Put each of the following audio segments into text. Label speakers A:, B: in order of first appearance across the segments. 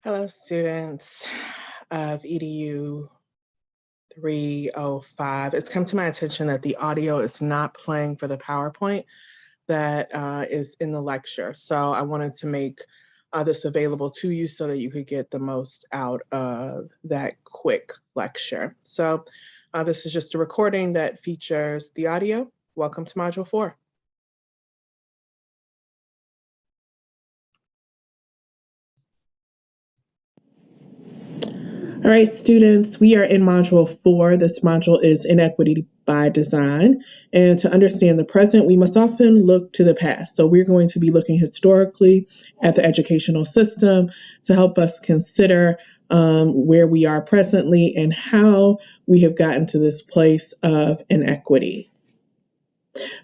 A: Hello, students of EDU 305. It's come to my attention that the audio is not playing for the PowerPoint that is in the lecture. So I wanted to make this available to you so that you could get the most out of that quick lecture. So this is just a recording that features the audio. Welcome to Module 4. All right, students, we are in Module 4. This module is Inequity by Design. And to understand the present, we must often look to the past. So we're going to be looking historically at the educational system to help us consider where we are presently and how we have gotten to this place of inequity.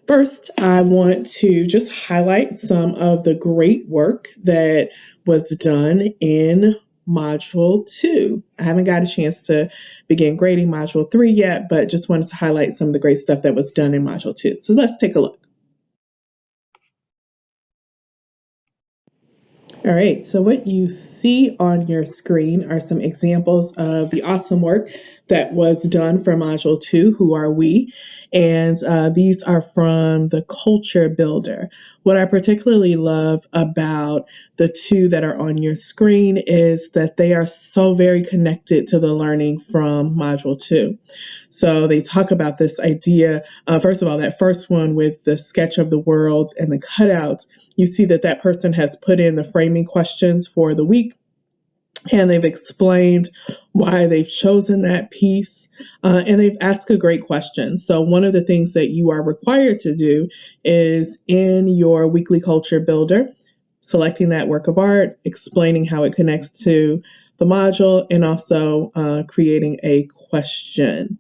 A: First, I want to just highlight some of the great work that was done in Module 2. I haven't got a chance to begin grading Module 3 yet, but just wanted to highlight some of the great stuff that was done in Module 2. So let's take a look. All right, so what you see on your screen are some examples of the awesome work that was done for Module 2, Who Are We? And these are from the Culture Builder. What I particularly love about the two that are on your screen is that they are so very connected to the learning from Module 2. So they talk about this idea, first of all, that first one with the sketch of the world and the cutouts, you see that that person has put in the framing questions for the week, and they've explained why they've chosen that piece, and they've asked a great question. So one of the things that you are required to do is in your weekly culture builder, selecting that work of art, explaining how it connects to the module, and also creating a question.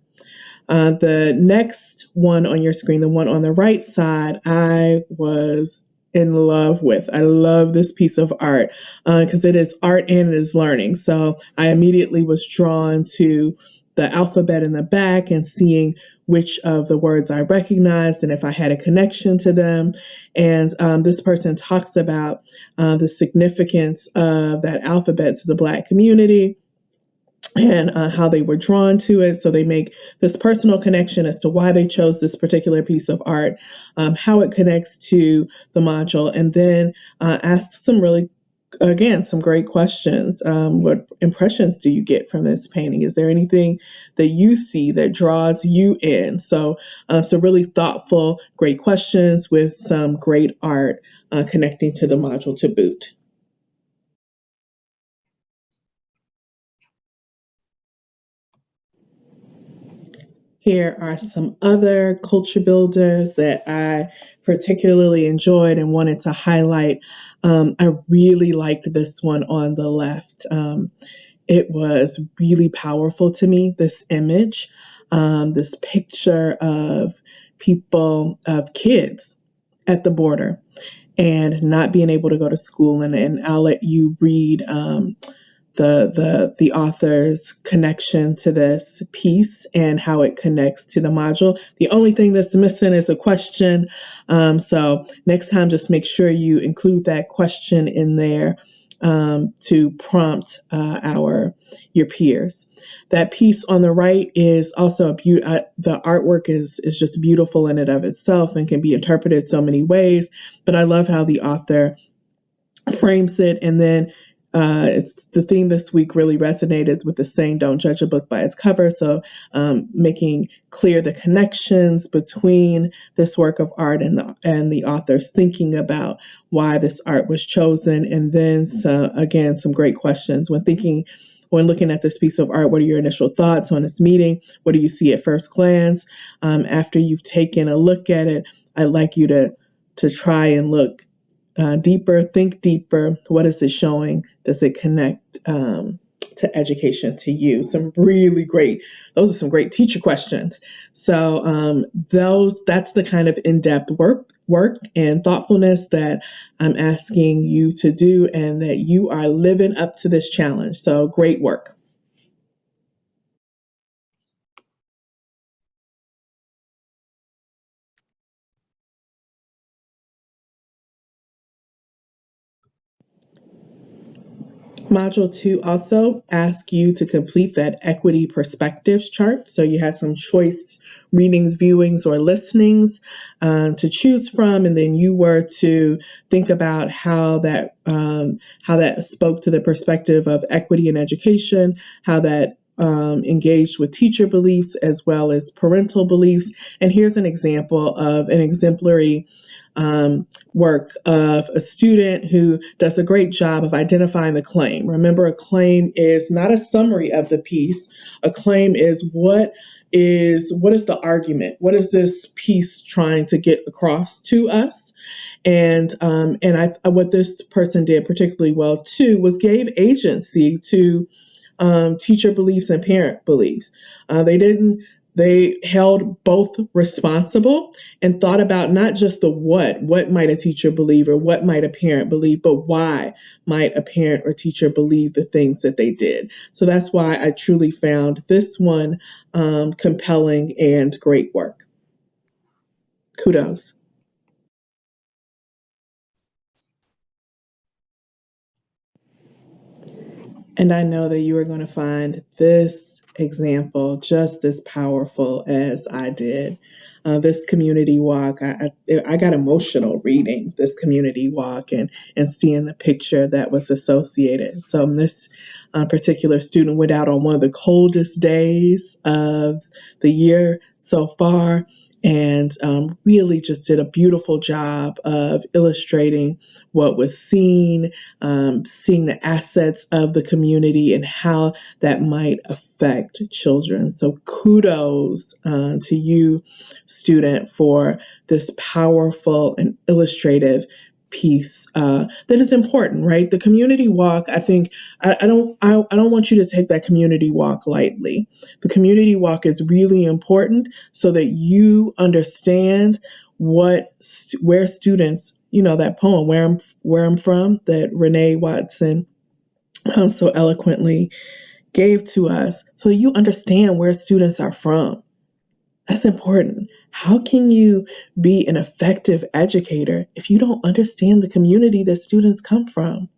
A: The next one on your screen, the one on the right side, I was in love with. I love this piece of art because it is art and it is learning. So I immediately was drawn to the alphabet in the back and seeing which of the words I recognized and if I had a connection to them. And this person talks about the significance of that alphabet to the Black community and how they were drawn to it. So they make this personal connection as to why they chose this particular piece of art, how it connects to the module, and then ask some really, again, some great questions. What impressions do you get from this painting? Is there anything that you see that draws you in? So really thoughtful, great questions with some great art connecting to the module to boot. Here are some other culture builders that I particularly enjoyed and wanted to highlight. I really liked this one on the left. It was really powerful to me, this image, this picture of people, of kids at the border and not being able to go to school. And I'll let you read the author's connection to this piece and how it connects to the module. The only thing that's missing is a question. So next time, just make sure you include that question in there to prompt your peers. That piece on the right is also the artwork is just beautiful in and of itself and can be interpreted so many ways. But I love how the author frames it, and then it's the theme this week really resonated with the saying, don't judge a book by its cover. So making clear the connections between this work of art and the author's thinking about why this art was chosen. And then again, some great questions when looking at this piece of art. What are your initial thoughts on this meeting? What do you see at first glance? After you've taken a look at it, I'd like you to try and look deeper, think deeper. What is it showing? Does it connect to education to you? Those are some great teacher questions. So that's the kind of in-depth work and thoughtfulness that I'm asking you to do, and that you are living up to this challenge. So great work. Module 2 also asks you to complete that equity perspectives chart. So you have some choice readings, viewings, or listenings to choose from, and then you were to think about how that spoke to the perspective of equity in education, how that engaged with teacher beliefs as well as parental beliefs. And here's an example of an exemplary work of a student who does a great job of identifying the claim. Remember, a claim is not a summary of the piece. A claim is what is the argument? What is this piece trying to get across to us? And what this person did particularly well too was gave agency to teacher beliefs and parent beliefs. They held both responsible and thought about not just the what might a teacher believe or what might a parent believe, but why might a parent or teacher believe the things that they did. So that's why I truly found this one compelling and great work. Kudos. And I know that you are going to find this example just as powerful as I did. This community walk, I got emotional reading this community walk and seeing the picture that was associated. So this particular student went out on one of the coldest days of the year so far and really just did a beautiful job of illustrating what was seen, seeing the assets of the community and how that might affect children. So kudos to you, student, for this powerful and illustrative piece that is important, right? The community walk, I think, I don't want you to take that community walk lightly. The community walk is really important so that you understand where students, that poem, where I'm from, that Renee Watson so eloquently gave to us, so you understand where students are from. That's important. How can you be an effective educator if you don't understand the community that students come from?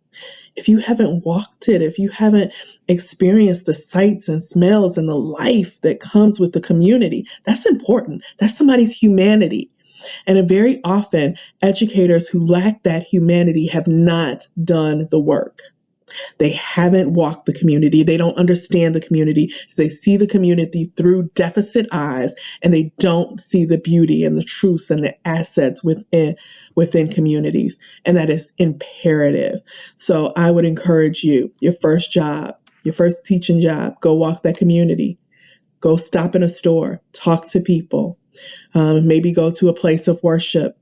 A: If you haven't walked it, if you haven't experienced the sights and smells and the life that comes with the community, that's important. That's somebody's humanity. And very often, educators who lack that humanity have not done the work. They haven't walked the community. They don't understand the community. So they see the community through deficit eyes, and they don't see the beauty and the truths and the assets within communities. And that is imperative. So I would encourage you, your first job, your first teaching job, go walk that community. Go stop in a store, talk to people, maybe go to a place of worship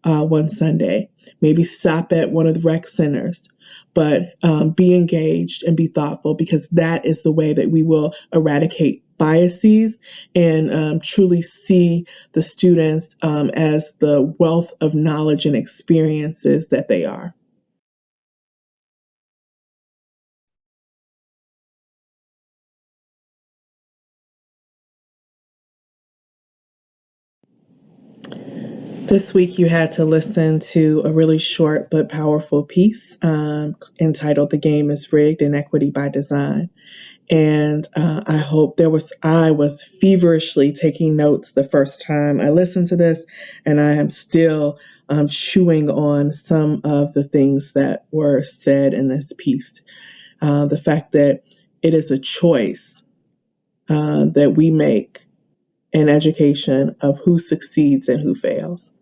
A: one Sunday, maybe stop at one of the rec centers, but be engaged and be thoughtful, because that is the way that we will eradicate biases and truly see the students as the wealth of knowledge and experiences that they are. This week, you had to listen to a really short but powerful piece entitled "The Game is Rigged: Inequity by Design." And I was feverishly taking notes the first time I listened to this, and I am still chewing on some of the things that were said in this piece. The fact that it is a choice that we make in education of who succeeds and who fails.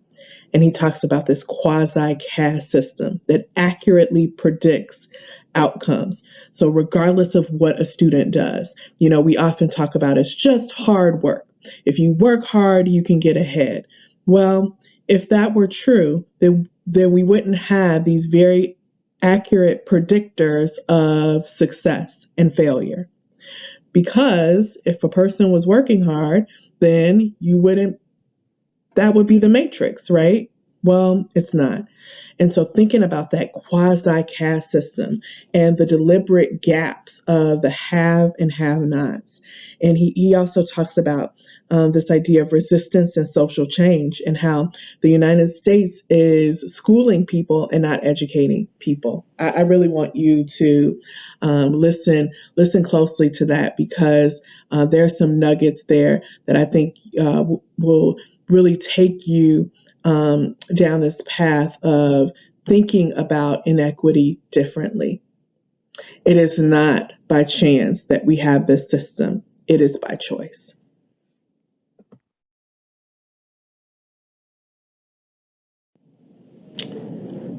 A: And he talks about this quasi-caste system that accurately predicts outcomes. So regardless of what a student does, we often talk about it's just hard work. If you work hard, you can get ahead. Well, if that were true, then we wouldn't have these very accurate predictors of success and failure. Because if a person was working hard, then that would be the matrix, right? Well, it's not. And so thinking about that quasi caste system and the deliberate gaps of the have and have nots. And he also talks about this idea of resistance and social change and how the United States is schooling people and not educating people. I really want you to listen closely to that because there are some nuggets there that I think will really take you down this path of thinking about inequity differently. It is not by chance that we have this system, it is by choice.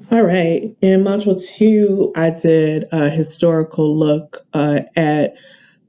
A: All right. In module 2, I did a historical look at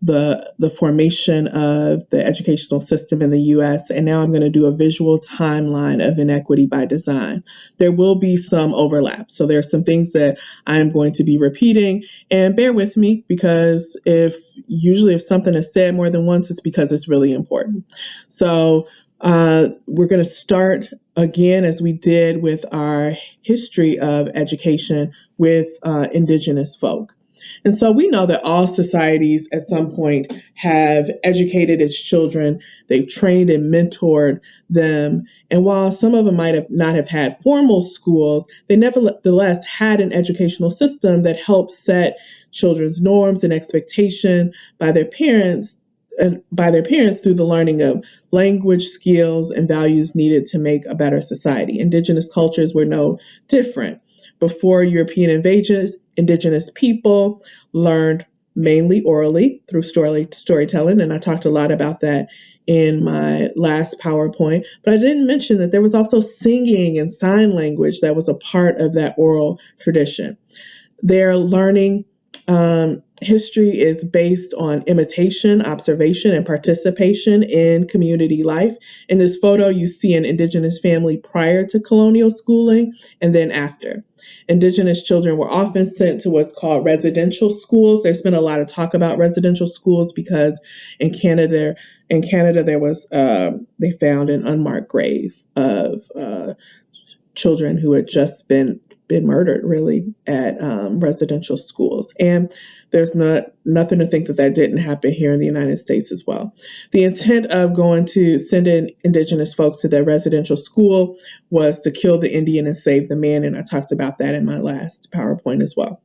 A: the formation of the educational system in the US, and now I'm going to do a visual timeline of inequity by design. There will be some overlap. So there are some things that I'm going to be repeating, and bear with me because if something is said more than once, it's because it's really important. So we're going to start again, as we did with our history of education, with Indigenous folk. And so we know that all societies at some point have educated its children, they've trained and mentored them. And while some of them might have not have had formal schools, they nevertheless had an educational system that helped set children's norms and expectation by their parents through the learning of language, skills, and values needed to make a better society. Indigenous cultures were no different. Before European invasions, Indigenous people learned mainly orally through storytelling, and I talked a lot about that in my last PowerPoint. But I didn't mention that there was also singing and sign language that was a part of that oral tradition. Their learning history is based on imitation, observation, and participation in community life. In this photo, you see an Indigenous family prior to colonial schooling and then after. Indigenous children were often sent to what's called residential schools. There's been a lot of talk about residential schools because in Canada there was they found an unmarked grave of children who had just been murdered, really, at residential schools. And there's nothing to think that didn't happen here in the United States as well. The intent of going to send in Indigenous folks to their residential school was to kill the Indian and save the man, and I talked about that in my last PowerPoint as well.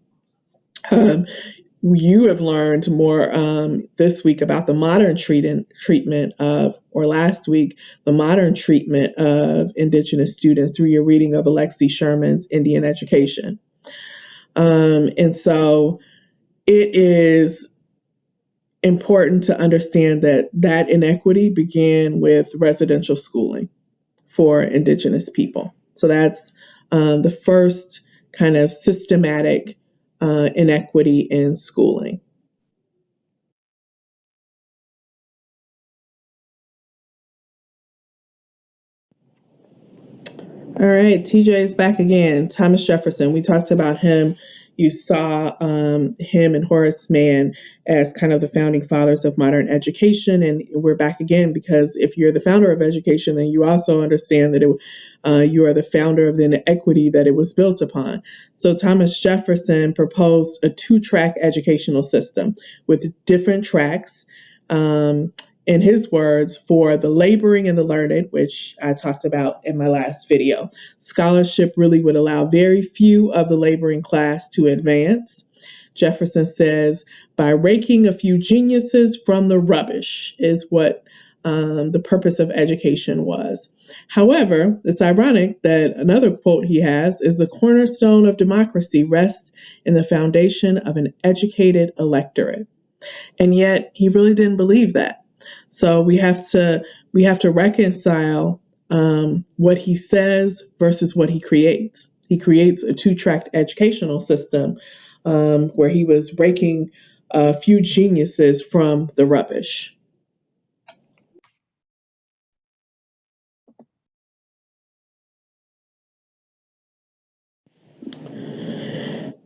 A: You have learned more this week about the modern treatment of, or last week, the modern treatment of Indigenous students through your reading of Alexi Sherman's Indian Education. And so it is important to understand that inequity began with residential schooling for Indigenous people. So that's the first kind of systematic inequity in schooling. All right, TJ is back again. Thomas Jefferson. We talked about him. You saw him and Horace Mann as kind of the founding fathers of modern education. And we're back again because if you're the founder of education, then you also understand that you are the founder of the inequity that it was built upon. So Thomas Jefferson proposed a two-track educational system with different tracks. In his words, for the laboring and the learned, which I talked about in my last video. Scholarship really would allow very few of the laboring class to advance. Jefferson says, by raking a few geniuses from the rubbish is what the purpose of education was. However, it's ironic that another quote he has is the cornerstone of democracy rests in the foundation of an educated electorate. And yet he really didn't believe that. So we have to reconcile what he says versus what he creates. He creates a two-track educational system where he was breaking a few geniuses from the rubbish.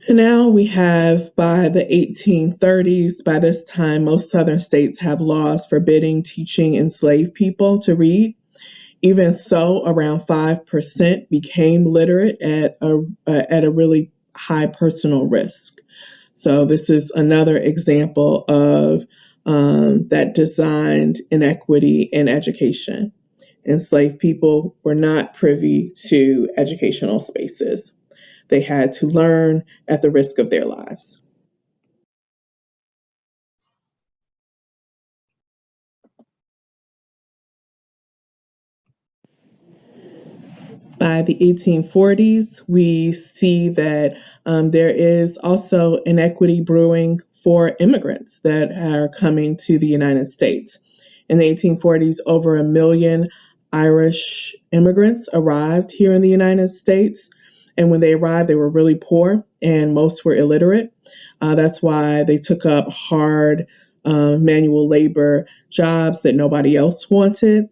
A: And now we have, by the 1830s, by this time, most southern states have laws forbidding teaching enslaved people to read. Even so, around 5% became literate at a really high personal risk. So this is another example of that designed inequity in education. Enslaved people were not privy to educational spaces. They had to learn at the risk of their lives. By the 1840s, we see that there is also inequity brewing for immigrants that are coming to the United States. In the 1840s, over a million Irish immigrants arrived here in the United States. And when they arrived, they were really poor and most were illiterate. That's why they took up hard manual labor jobs that nobody else wanted.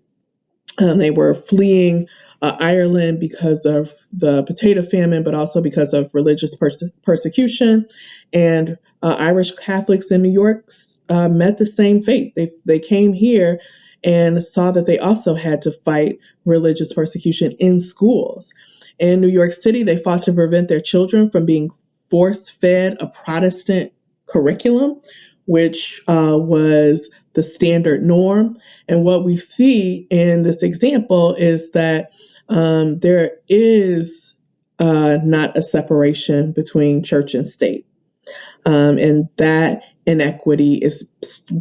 A: They were fleeing Ireland because of the potato famine, but also because of religious persecution. And Irish Catholics in New York met the same fate. They came here and saw that they also had to fight religious persecution in schools. In New York City, they fought to prevent their children from being force fed a Protestant curriculum, which was the standard norm. And what we see in this example is that there is not a separation between church and state. And that inequity is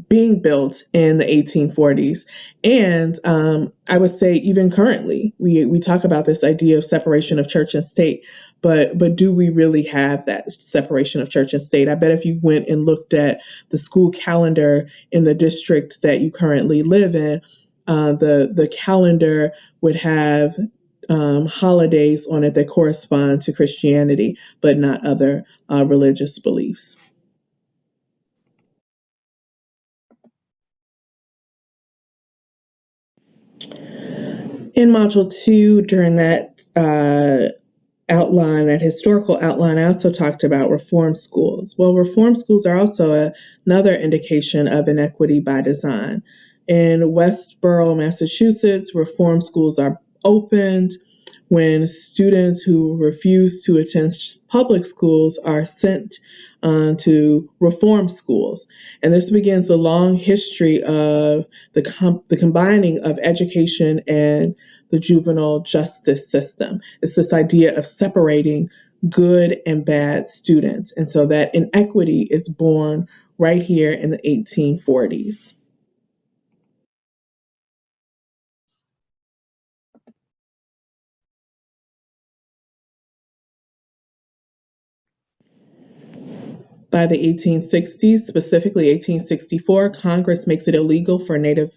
A: being built in the 1840s. And I would say even currently, we talk about this idea of separation of church and state, but do we really have that separation of church and state? I bet if you went and looked at the school calendar in the district that you currently live in, the calendar would have holidays on it that correspond to Christianity, but not other religious beliefs. In Module 2, during that outline, that historical outline, I also talked about reform schools. Well, reform schools are also another indication of inequity by design. In Westborough, Massachusetts, reform schools are opened when students who refuse to attend public schools are sent to reform schools. And this begins a long history of the combining of education and the juvenile justice system. It's this idea of separating good and bad students. And so that inequity is born right here in the 1840s. By the 1860s, specifically 1864, Congress makes it illegal for Native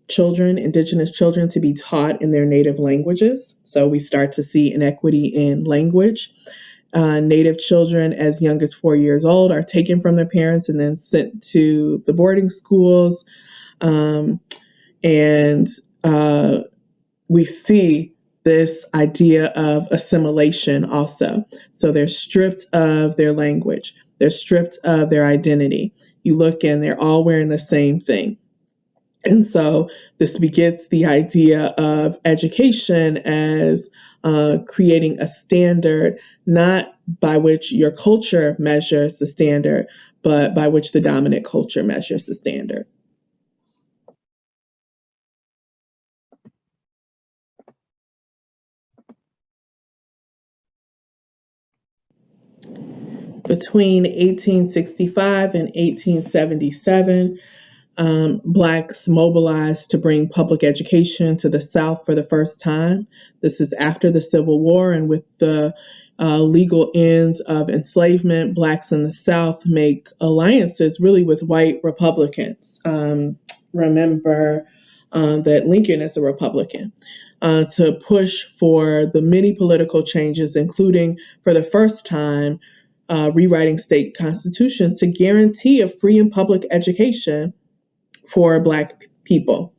A: children, Indigenous children, to be taught in their native languages. So we start to see inequity in language. Native children as young as 4 years old are taken from their parents and then sent to the boarding schools. And we see this idea of assimilation also. So they're stripped of their language, they're stripped of their identity. You look and they're all wearing the same thing. And so this begets the idea of education as creating a standard, not by which your culture measures the standard, but by which the dominant culture measures the standard. Between 1865 and 1877, Blacks mobilized to bring public education to the South for the first time. This is after the Civil War, and with the legal ends of enslavement, Blacks in the South make alliances really with white Republicans. Remember that Lincoln is a Republican. To push for the many political changes, including for the first time rewriting state constitutions to guarantee a free and public education for Black people.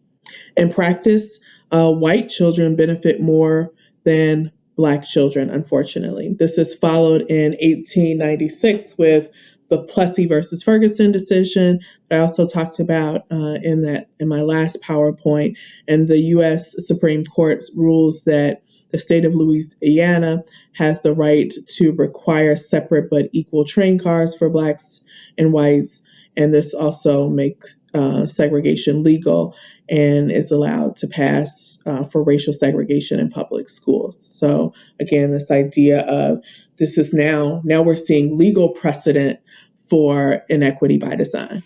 A: In practice, white children benefit more than Black children, unfortunately. This is followed in 1896 with the Plessy versus Ferguson decision that I also talked about in my last PowerPoint, and the U.S. Supreme Court rules that the state of Louisiana has the right to require separate but equal train cars for blacks and whites, and this also makes segregation legal and is allowed to pass for racial segregation in public schools. So again, this idea of this is now we're seeing legal precedent for inequity by design.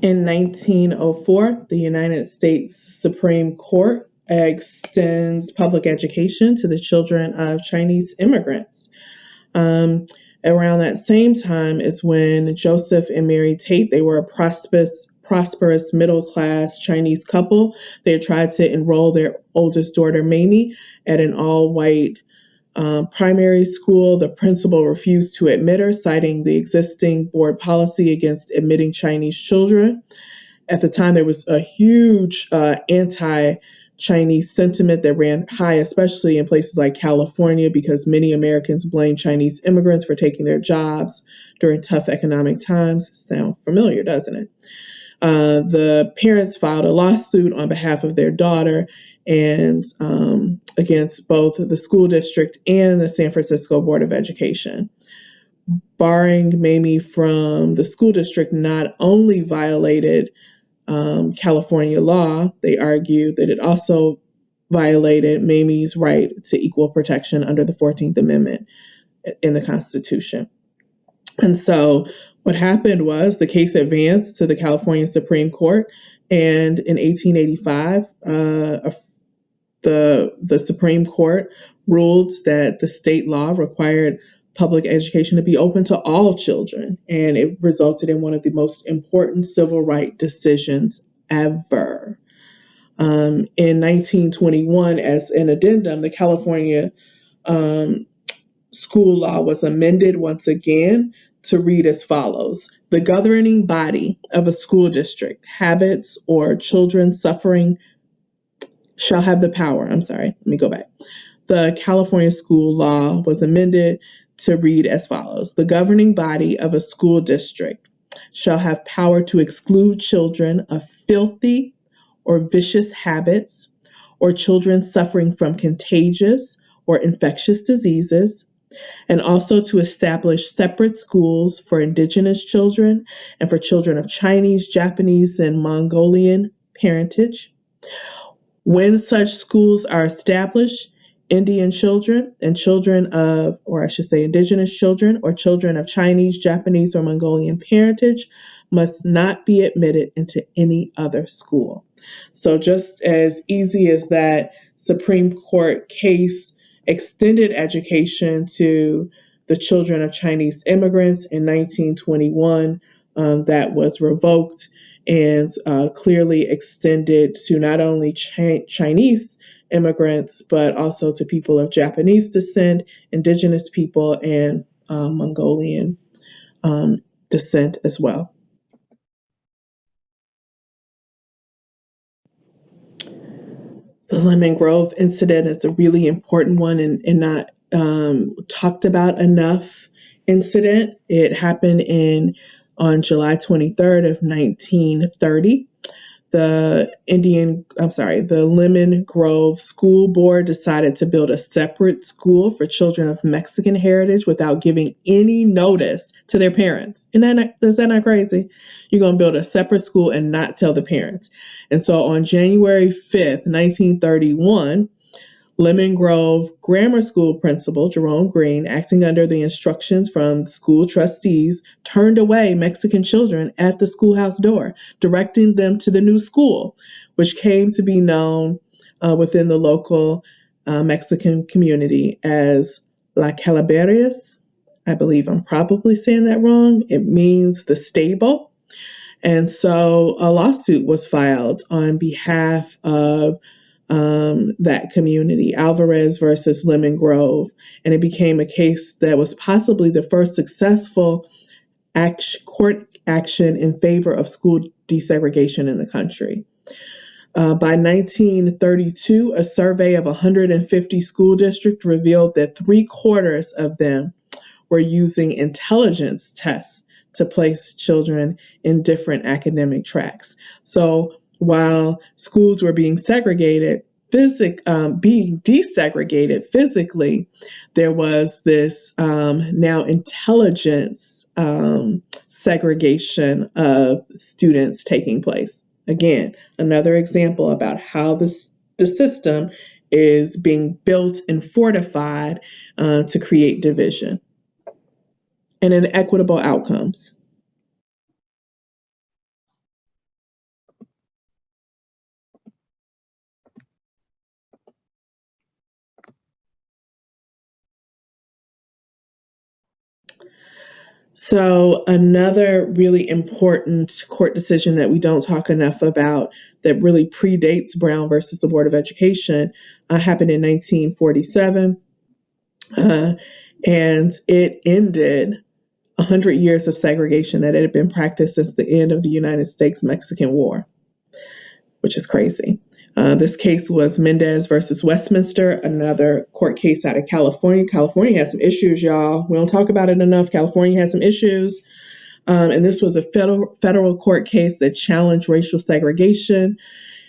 A: In 1904, the United States Supreme Court extends public education to the children of Chinese immigrants. Around that same time is when Joseph and Mary Tate, they were a prosperous middle-class Chinese couple. They had tried to enroll their oldest daughter, Mamie, at an all-white primary school. The principal refused to admit her, citing the existing board policy against admitting Chinese children. At the time, there was a huge anti-Chinese sentiment that ran high, especially in places like California, because many Americans blame Chinese immigrants for taking their jobs during tough economic times. Sound familiar, doesn't it? The parents filed a lawsuit on behalf of their daughter and against both the school district and the San Francisco Board of Education. Barring Mamie from the school district not only violated California law, they argued that it also violated Mamie's right to equal protection under the 14th Amendment in the Constitution. And so what happened was the case advanced to the California Supreme Court, and in 1885, the Supreme Court ruled that the state law required public education to be open to all children, and it resulted in one of the most important civil rights decisions ever. In 1921, as an addendum, the California school law was amended once again to read as follows: the governing body of a school district, habits, or children suffering shall have the power. The California school law was amended to read as follows: the governing body of a school district shall have power to exclude children of filthy or vicious habits, or children suffering from contagious or infectious diseases, and also to establish separate schools for indigenous children and for children of Chinese, Japanese, and Mongolian parentage. When such schools are established, Indian children and children of, or I should say indigenous children or children of Chinese, Japanese, or Mongolian parentage must not be admitted into any other school. So just as easy as that Supreme Court case extended education to the children of Chinese immigrants in 1921, that was revoked and clearly extended to not only Chinese immigrants, but also to people of Japanese descent, indigenous people, and Mongolian descent as well. The Lemon Grove incident is a really important one and not talked about enough incident. It happened on July 23rd of 1930. The Lemon Grove School Board decided to build a separate school for children of Mexican heritage without giving any notice to their parents. Is that not crazy? You're going to build a separate school and not tell the parents. And so on January 5th, 1931, Lemon Grove Grammar School principal Jerome Green, acting under the instructions from school trustees, turned away Mexican children at the schoolhouse door, directing them to the new school, which came to be known within the local Mexican community as La Calaveras. I believe I'm probably saying that wrong. It means the stable. And so a lawsuit was filed on behalf of that community, Alvarez versus Lemon Grove, and it became a case that was possibly the first successful court action in favor of school desegregation in the country. By 1932, a survey of 150 school districts revealed that three-quarters of them were using intelligence tests to place children in different academic tracks. So while schools were being being desegregated physically, there was this now intelligence segregation of students taking place. Again, another example about how the system is being built and fortified to create division and inequitable outcomes. So, another really important court decision that we don't talk enough about that really predates Brown versus the Board of Education happened in 1947, uh, and it ended 100 years of segregation that had been practiced since the end of the United States-Mexican War, which is crazy. This case was Mendez versus Westminster, another court case out of California. California has some issues, y'all. We don't talk about it enough. California has some issues. And this was a federal court case that challenged racial segregation.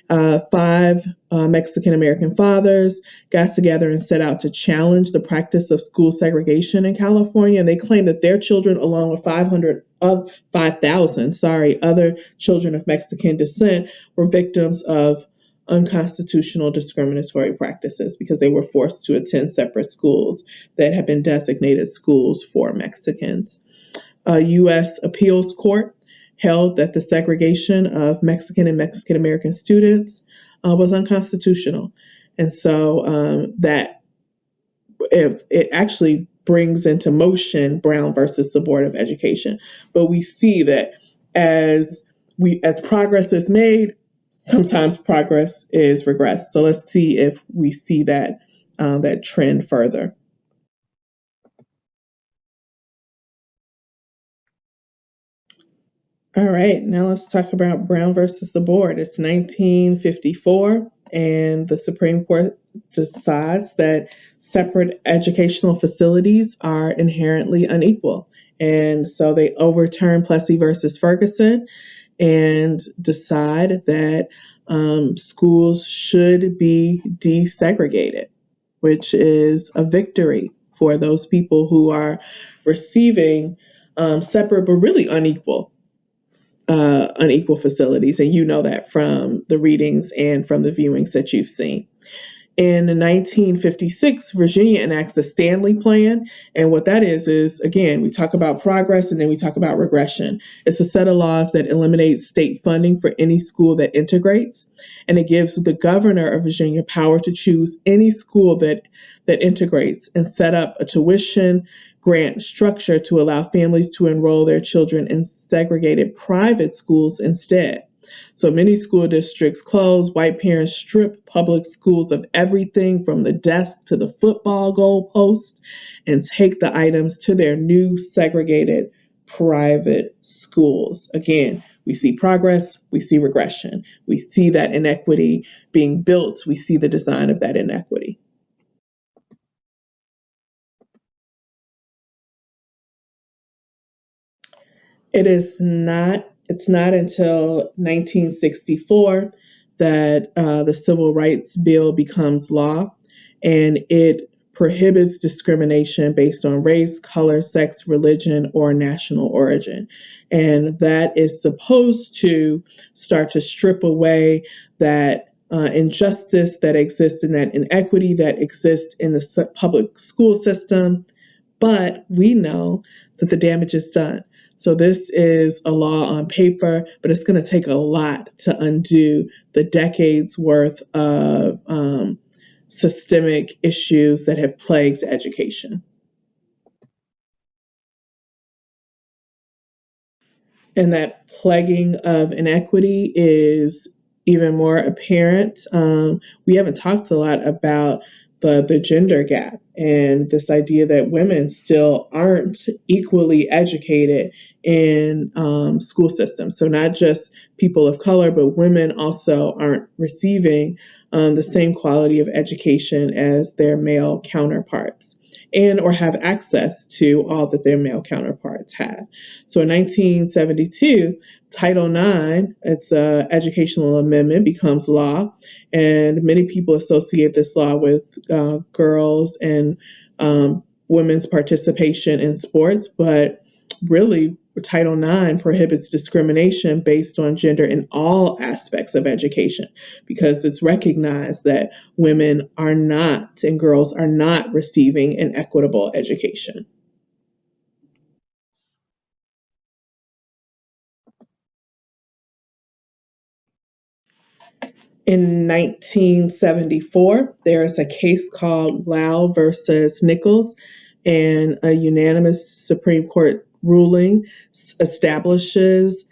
A: Five Mexican American fathers got together and set out to challenge the practice of school segregation in California. And they claimed that their children, along with 5,000, other children of Mexican descent, were victims of unconstitutional discriminatory practices because they were forced to attend separate schools that had been designated schools for Mexicans. A U.S. appeals court held that the segregation of Mexican and Mexican American students was unconstitutional. And so that it actually brings into motion Brown versus the Board of Education. But we see that as progress is made, sometimes progress is regressed. So let's see if we see that trend further. All right, now let's talk about Brown versus the Board. It's 1954, and the Supreme Court decides that separate educational facilities are inherently unequal. And so they overturn Plessy versus Ferguson and decide that schools should be desegregated, which is a victory for those people who are receiving separate but really unequal facilities. And you know that from the readings and from the viewings that you've seen. In 1956, Virginia enacts the Stanley Plan. And what that is again, we talk about progress and then we talk about regression. It's a set of laws that eliminates state funding for any school that integrates. And it gives the governor of Virginia power to choose any school that integrates and set up a tuition grant structure to allow families to enroll their children in segregated private schools instead. So many school districts close. White parents strip public schools of everything from the desk to the football goal post and take the items to their new segregated private schools. Again, we see progress, we see regression. We see that inequity being built. We see the design of that inequity. It's not until 1964 that the Civil Rights Bill becomes law, and it prohibits discrimination based on race, color, sex, religion, or national origin. And that is supposed to start to strip away that injustice that exists and that inequity that exists in the public school system. But we know that the damage is done. So this is a law on paper, but it's going to take a lot to undo the decades worth of systemic issues that have plagued education. And that plaguing of inequity is even more apparent. We haven't talked a lot about the gender gap and this idea that women still aren't equally educated in school systems. So not just people of color, but women also aren't receiving the same quality of education as their male counterparts and or have access to all that their male counterparts have. So in 1972, Title IX, it's an educational amendment, becomes law, and many people associate this law with girls and women's participation in sports, but really, Title IX prohibits discrimination based on gender in all aspects of education because it's recognized that women are not and girls are not receiving an equitable education. In 1974, there is a case called Lau versus Nichols, and a unanimous Supreme Court ruling establishes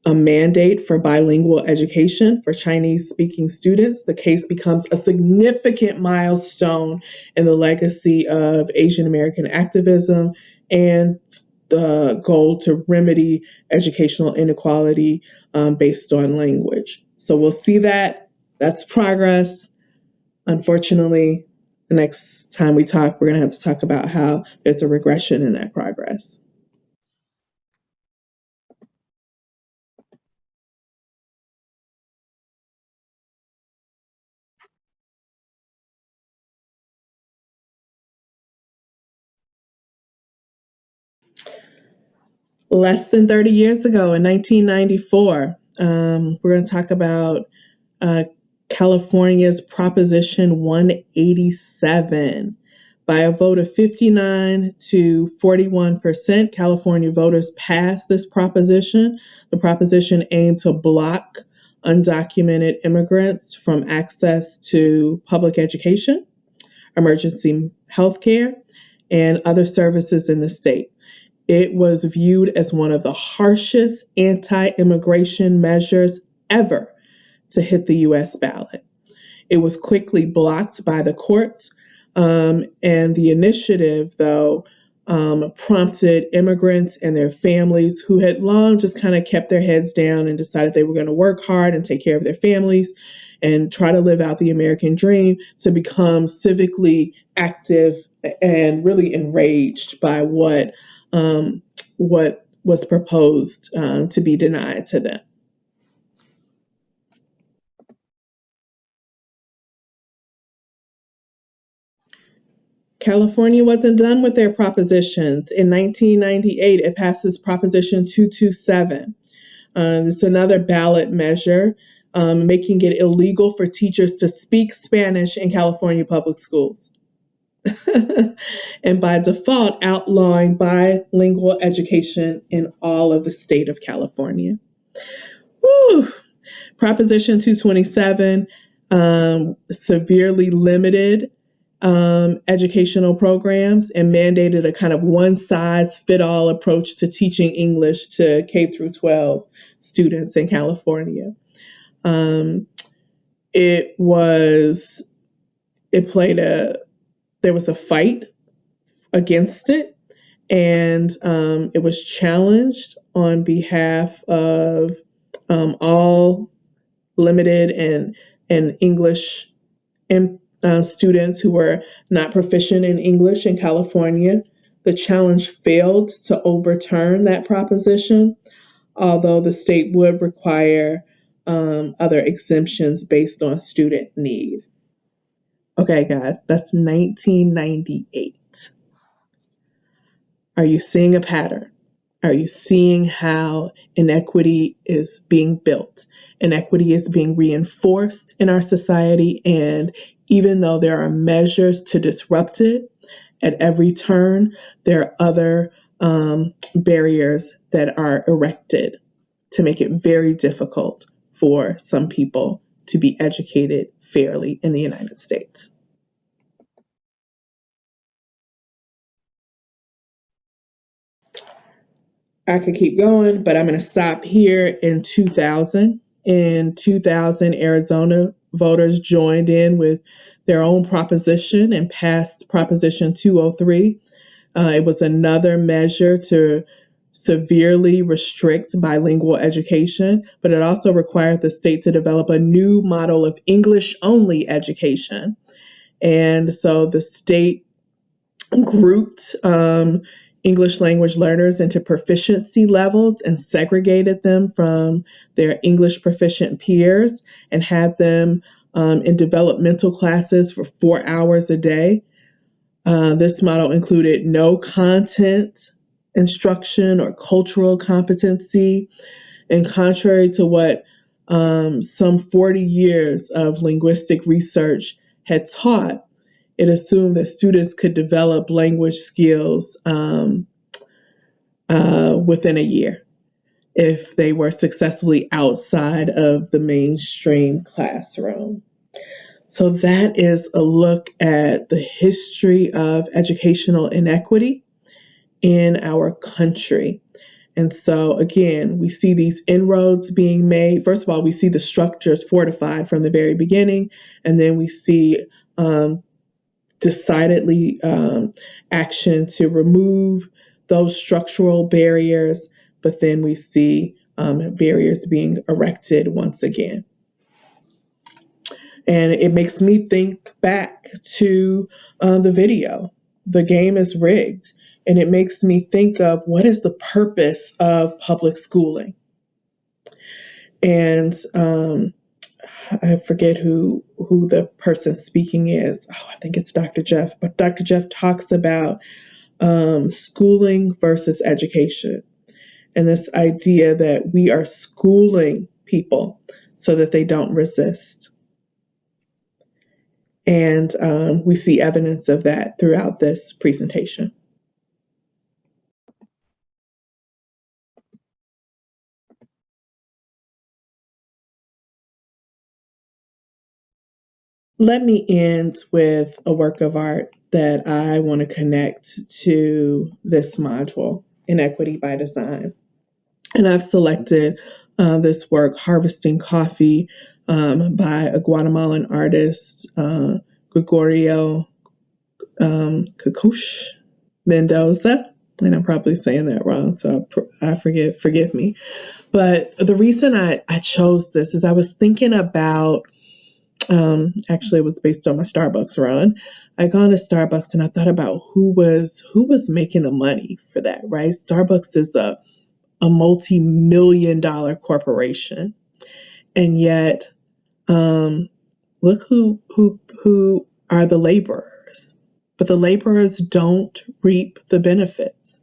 A: a mandate for bilingual education for Chinese speaking students. The case becomes a significant milestone in the legacy of Asian American activism and the goal to remedy educational inequality based on language. So we'll see that. That's progress. Unfortunately, the next time we talk, we're going to have to talk about how there's a regression in that progress. Less than 30 years ago in 1994, we're going to talk about uh, California's Proposition 187. By a vote of 59 to 41%, California voters passed this proposition. The proposition aimed to block undocumented immigrants from access to public education, emergency health care, and other services in the state. It was viewed as one of the harshest anti immigration measures ever to hit the US ballot. It was quickly blocked by the courts, and the initiative, though, prompted immigrants and their families who had long just kind of kept their heads down and decided they were going to work hard and take care of their families and try to live out the American dream to become civically active and really enraged by what was proposed to be denied to them. California wasn't done with their propositions. In 1998, it passes Proposition 227. It's another ballot measure making it illegal for teachers to speak Spanish in California public schools. And by default, outlawing bilingual education in all of the state of California. Whew. Proposition 227 severely limited educational programs and mandated a kind of one size fit all approach to teaching English to K through 12 students in California. Um, it was, it played a, there was a fight against it, and it was challenged on behalf of all limited and English students who were not proficient in English in California. The challenge failed to overturn that proposition, although the state would require other exemptions based on student need. Okay, guys, that's 1998. Are you seeing a pattern? Are you seeing how inequity is being built? Inequity is being reinforced in our society, and even though there are measures to disrupt it at every turn, there are other barriers that are erected to make it very difficult for some people to be educated fairly in the United States. I could keep going, but I'm going to stop here in 2000. In 2000, Arizona voters joined in with their own proposition and passed Proposition 203. It was another measure to severely restrict bilingual education, but it also required the state to develop a new model of English only education. And so the state grouped English language learners into proficiency levels and segregated them from their English proficient peers and had them in developmental classes for 4 hours a day. This model included no content instruction or cultural competency. And contrary to what some 40 years of linguistic research had taught, it assumed that students could develop language skills within a year if they were successfully outside of the mainstream classroom. So that is a look at the history of educational inequity in our country. And so, again, we see these inroads being made. First of all, we see the structures fortified from the very beginning, and then we see decidedly action to remove those structural barriers, but then we see barriers being erected once again. And it makes me think back to the video, "The Game is Rigged." And it makes me think of, what is the purpose of public schooling? And I forget who the person speaking is. Oh, I think it's Dr. Jeff. But Dr. Jeff talks about schooling versus education, and this idea that we are schooling people so that they don't resist. And we see evidence of that throughout this presentation. Let me end with a work of art that I want to connect to this module, Inequity by Design. And I've selected this work, Harvesting Coffee, by a Guatemalan artist, Gregorio Kakush Mendoza. And I'm probably saying that wrong, so forgive me. But the reason I chose this is I was thinking about, actually it was based on my Starbucks run. I gone to Starbucks and I thought about who was making the money for that, right? Starbucks is a multi-million-dollar corporation. And yet, look who are the laborers. But the laborers don't reap the benefits.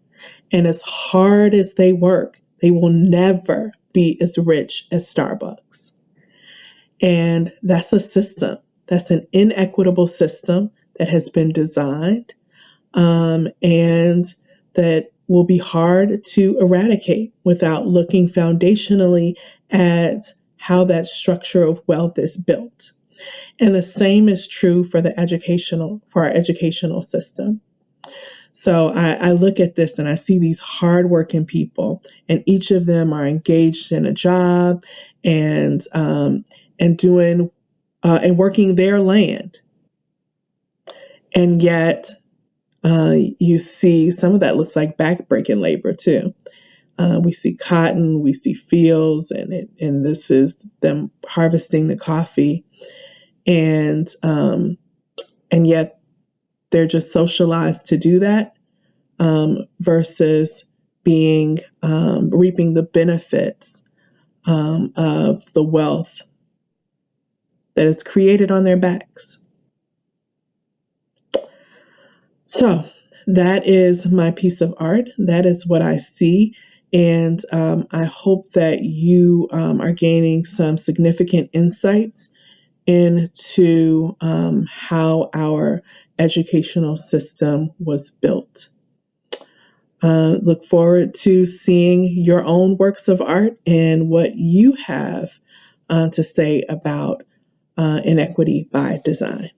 A: And as hard as they work, they will never be as rich as Starbucks. And that's a system. That's an inequitable system that has been designed and that will be hard to eradicate without looking foundationally at how that structure of wealth is built. And the same is true for our educational system. So I look at this and I see these hardworking people, and each of them are engaged in a job and doing and working their land. And yet you see some of that looks like backbreaking labor too. We see cotton, we see fields, and this is them harvesting the coffee, and yet they're just socialized to do that versus being reaping the benefits of the wealth that is created on their backs. So that is my piece of art. That is what I see. And I hope that you are gaining some significant insights into how our educational system was built. Look forward to seeing your own works of art and what you have to say about inequity by design.